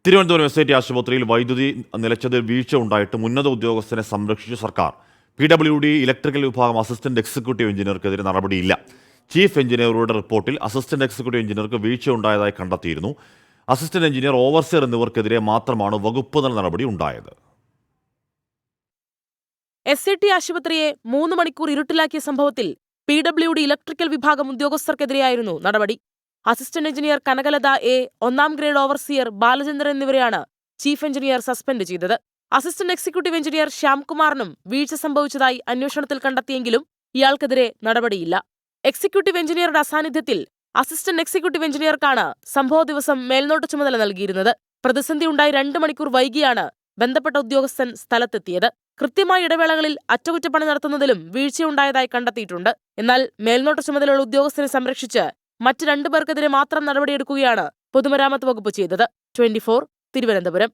Thiruvananthapuram SIT ആശുപത്രിയിൽ വൈദ്യുതി നിലച്ചതിൽ വീഴ്ച ഉണ്ടായിട്ട് ഉന്നത ഉദ്യോഗസ്ഥനെ സംരക്ഷിച്ച സർക്കാർ. PWD ഇലക്ട്രിക്കൽ വിഭാഗം അസിസ്റ്റന്റ് എക്സിക്യൂട്ടീവ് എഞ്ചിനീയർക്കെതിരെ നടപടിയില്ല. ചീഫ് എഞ്ചിനീയറുടെ റിപ്പോർട്ടിൽ അസിസ്റ്റന്റ് എക്സിക്യൂട്ടീവ് എഞ്ചിനീയർക്ക് വീഴ്ച ഉണ്ടായതായി കണ്ടെത്തിയിരുന്നു. അസിസ്റ്റന്റ് എഞ്ചിനീയർ, ഓവർസിയർ എന്നിവർക്കെതിരെ മാത്രമാണ് വകുപ്പ് തല നടപടി ഉണ്ടായത്. SIT ആശുപത്രിയെ 3 മണിക്കൂർ ഇരുട്ടിലാക്കിയ സംഭവത്തിൽ PWD ഇലക്ട്രിക്കൽ വിഭാഗം ഉദ്യോഗസ്ഥർക്കെതിരെയായിരുന്നു നടപടി. Assistant engineer Kanakalatha A, 1ാം grade overseer Balachandran എന്നിവരെയാണ് ചീഫ് എഞ്ചിനീയർ സസ്പെൻഡ് ചെയ്തത്. അസിസ്റ്റന്റ് എക്സിക്യൂട്ടീവ് എഞ്ചിനീയർ ശ്യാംകുമാറിനും വീഴ്ച സംഭവിച്ചതായി അന്വേഷണത്തിൽ കണ്ടെത്തിയെങ്കിലും ഇയാൾക്കെതിരെ നടപടിയില്ല. എക്സിക്യൂട്ടീവ് എഞ്ചിനീയറുടെ അസാന്നിധ്യത്തിൽ അസിസ്റ്റന്റ് എക്സിക്യൂട്ടീവ് എഞ്ചിനീയർക്കാണ് സംഭവ ദിവസം മേൽനോട്ട ചുമതല നൽകിയിരുന്നത്. പ്രതിസന്ധി ഉണ്ടായി 2 മണിക്കൂർ വൈകിയാണ് ബന്ധപ്പെട്ട ഉദ്യോഗസ്ഥൻ സ്ഥലത്തെത്തിയത്. കൃത്യമായ ഇടവേളകളിൽ അറ്റകുറ്റപ്പണി നടത്തുന്നതിലും വീഴ്ചയുണ്ടായതായി കണ്ടെത്തിയിട്ടുണ്ട്. എന്നാൽ മേൽനോട്ട ചുമതലയുള്ള ഉദ്യോഗസ്ഥനെ സംരക്ഷിച്ച് മറ്റ് 2 പേർക്കെതിരെ മാത്രം നടപടിയെടുക്കുകയാണ് പൊതുമരാമത്ത് വകുപ്പ് ചെയ്തത്. 24 തിരുവനന്തപുരം.